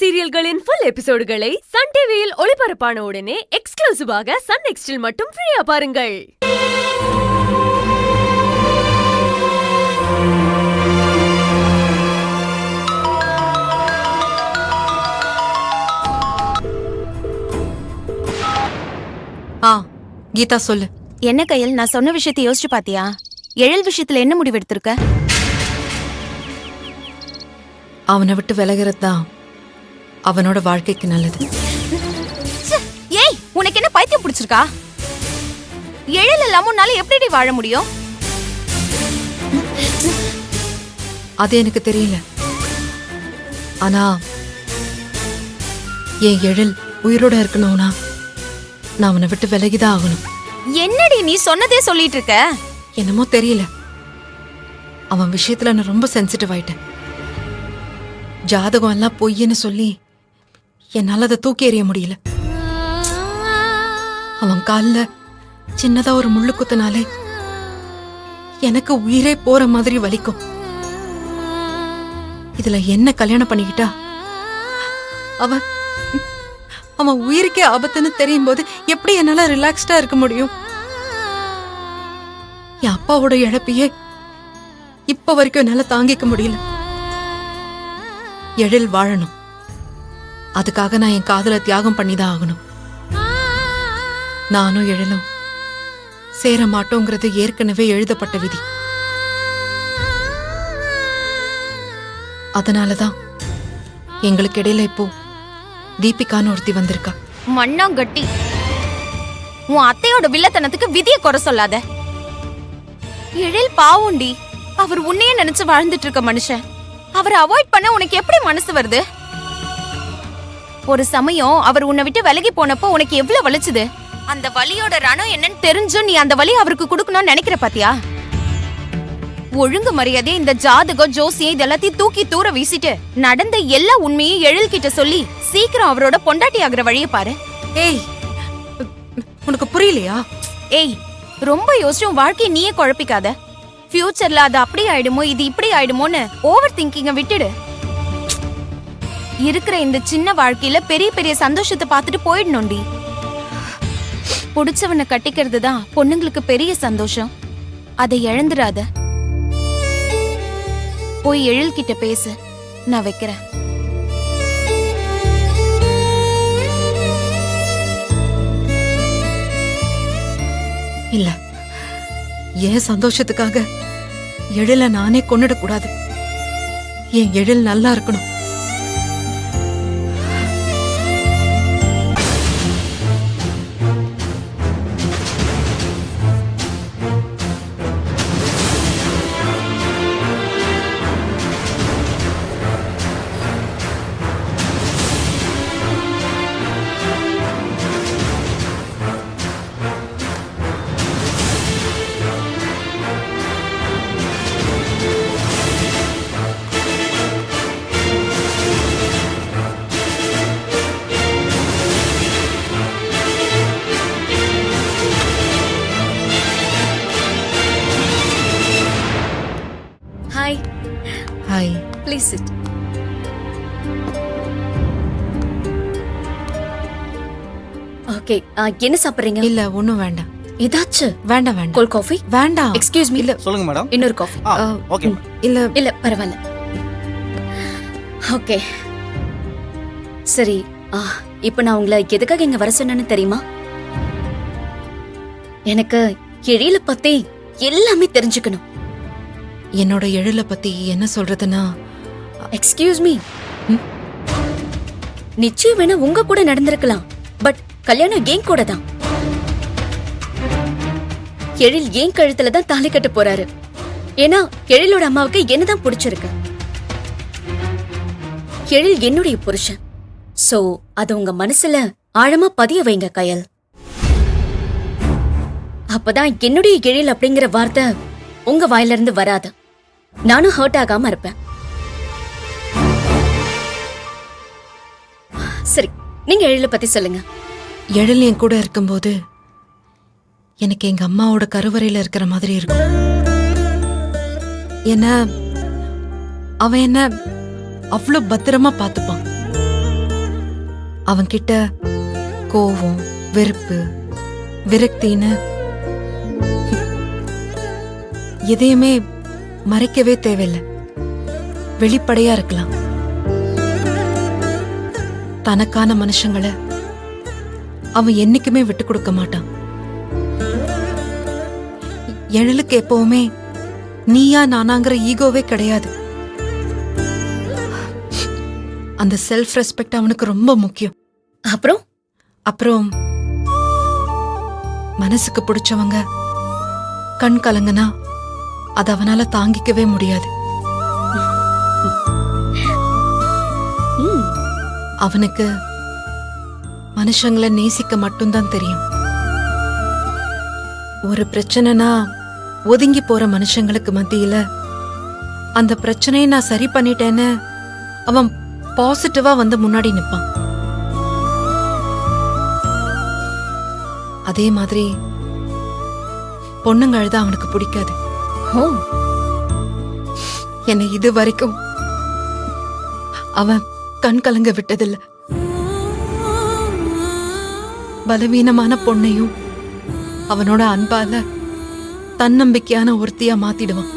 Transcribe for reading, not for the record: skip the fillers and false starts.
சீரியல்களின் full எபிசோடுகளை Sun டிவியில் ஒளிபரப்பான உடனே எக்ஸ்க்ளூசிவாக சன் நெக்ஸ்டில் மட்டும் ஃப்ரீயா பாருங்கள். கீதா சொல்லு. என்ன கையில், நான் சொன்ன விஷயத்தை யோசிச்சு பாத்தியா? எழில் விஷயத்துல என்ன முடிவு எடுத்திருக்க? அவனை விட்டு விலகிறது தான் அவனோட வாழ்க்கைக்கு நல்லது. ஏய், உனக்கு என்ன பைத்தியம் பிடிச்சிருக்கா? எழில் இல்லாம உன்னால எப்படி வாழ முடியும்? அது எனக்கு தெரியல. ஆனா என் எழில் உயிரோட இருக்கணும்னா நான் அவனை விட்டு விலகிதான் ஆகணும். என்னடி நீ சொன்னதே சொல்லிட்டு இருக்க? என்னமோ தெரியல, அவன் விஷயத்துல நான் ரொம்ப சென்சிட்டிவ் ஆயிட்டேன். ஜாதகம் எல்லாம் பொய்ன்னு சொல்லி என்னால அதை தூக்கி எறிய முடியல. அவன் கால்ல சின்னதா ஒரு முள்ளு குத்துனாலே எனக்கு உயிரே போற மாதிரி வலிக்கும். இதுல என்ன கல்யாணம் பண்ணிக்கிட்டா அவன் உயிருக்கே ஆபத்துன்னு தெரியும் போது எப்படி என்னால ரிலாக்ஸ்டா இருக்க முடியும்? என் அப்பாவோட இழப்பையே இப்ப வரைக்கும் என்னால தாங்கிக்க முடியல. எழில் வாழணும், அதுக்காக நான் என் காதல தியாகம் பண்ணிதான் ஆகணும். நானும் எழிலும் சேர மாட்டோங்கிறது ஏற்கனவே எழுதப்பட்ட விதி. அதனாலதான் எங்களுக்கு இடையில இப்போ தீபிகான்னு ஒருத்தி வந்திருக்கா. மண்ணாங்கட்டி, உன் அத்தையோட வில்லத்தனத்துக்கு விதியை குறை சொல்லாத. எழில் பாவுண்டி, அவர் உன்னையே நினைச்சு வாழ்ந்துட்டு இருக்க மனுஷன். அவரை அவாய்ட் பண்ண உனக்கு எப்படி மனசு வருது? ஒரு சமயம் அவர் உன்னை விட்டு விலகி போனப்போ உனக்கு எவ்வளவு வலிச்சுது? அந்த வலியோட ரணம் என்னன்னு தெரிஞ்சும் நீ அந்த வலி அவருக்கு கொடுக்கணும்னு நினைக்கிற பாத்தியா? ஒழுங்கு மரியாதையை இந்த ஜாதகம் ஜோசியம் இதெல்லாத்தையும் தூக்கி தூர வீசிட்டு நடந்த எல்லா உண்மையும் எழில் கிட்ட சொல்லி சீக்கிரம் அவரோட பொண்டாட்டி ஆகிற வழிய பாரு. ஏய், உனக்கு புரியலையா? ஏய், ரொம்ப யோசிச்சு உன் வாழ்க்கையை நீயே குழப்பிக்காத. ஃபியூச்சர்ல அது அப்படி ஆயிடுமோ இது இப்படி ஆயிடுமோன்னு ஓவர் திங்கிங்க விட்டுடு. இருக்கிற இந்த சின்ன வாழ்க்கையில பெரிய பெரிய சந்தோஷத்தை பார்த்துட்டு போயிடணும்டி. புடிச்சவனை கட்டிக்கிறது தான் பொண்ணுங்களுக்கு பெரிய சந்தோஷம். அதை இழந்துடாத. போய் எழில் கிட்ட பேசு, நான் வைக்கிறேன். இல்ல, என் சந்தோஷத்துக்காக எழில நானே கொன்னுடக்கூடாது. என் எழில் நல்லா இருக்கணும். Hi. Hi. Please sit. Okay, என்ன சாப்பிடுறீங்க? இல்ல, ஒண்ணும் வேண்டாம். ஏதாச்சு வேண்டாம் வேண்டாம். Cold coffee? வேண்டாம். Excuse me. இல்ல, சொல்லுங்க மேடம். இன்னொரு காஃபி. ஓகே. இல்ல இல்ல, பரவாயில்ல. ஓகே, சரி. இப்போ நான் உங்களை எதுக்காக இங்க வர சொன்னேன்னு தெரியுமா? எனக்கு எழில பத்தி எல்லாமே தெரிஞ்சுக்கணும். என்னோட எழில பத்தி என்ன சொல்றதுன்னா, எக்ஸ்கியூஸ் மீ, நிச்சயம் வேணா உங்க கூட நடந்திருக்கலாம், பட் கல்யாணம் ஏன் கூட தான். எழில் ஏன் கழுத்துல தான் தாலி கட்ட போறாரு. ஏன்னா எழிலோட அம்மாவுக்கு என்னதான் பிடிச்சிருக்கு. எழில் என்னுடைய புருஷன். சோ அது உங்க மனசுல ஆழமா பதிய வைங்க கயல். அப்பதான் என்னுடைய எழில் அப்படிங்கிற வார்த்தை உங்க வாயில இருந்து வராது. நானும் ஹர்ட் ஆகாம இருப்பேன். சரி, நீங்க எழில பத்தி சொல்லுங்க. எழில் என் கூட இருக்கும்போது எனக்கு எங்க அம்மாவோட கருவறையில இருக்கிற மாதிரி இருக்கும். அவன் என்ன அவ்வளவு பத்திரமா பாத்துப்பான். அவன்கிட்ட கோவம், வெறுப்பு, விரக்தின்னு எதையுமே மறைக்கவே தேவையில்லை. வெளிப்படையா இருக்கலாம். தனக்கான மனுஷங்களை அவன் என்னைக்குமே விட்டு கொடுக்க மாட்டான். எழிலுக்கு எப்பவுமே நீயா நானாங்கிற ஈகோவே கிடையாது. அந்த செல்ஃப் ரெஸ்பெக்ட் அவனுக்கு ரொம்ப முக்கியம். அப்புறம் மனசுக்கு பிடிச்சவங்க கண் கலங்கனா அது அவனால தாங்கிக்கவே முடியாது. அவனுக்கு மனுஷங்களை நேசிக்க மட்டும்தான் தெரியும். ஒரு பிரச்சனைனா ஒதுங்கி போற மனுஷங்களுக்கு மத்தியில அந்த பிரச்சனையை நான் சரி பண்ணிட்டேன்னு அவன் பாசிட்டிவா வந்து முன்னாடி நிப்பான். அதே மாதிரி பொண்ணுங்க அழுத அவனுக்கு பிடிக்காது. என்னை இது வரைக்கும் அவன் கண் கலங்க விட்டதில்லை. பலவீனமான பொண்ணையும் அவனோட அன்பால தன்னம்பிக்கையான ஒருத்தியா மாத்திடுவான்.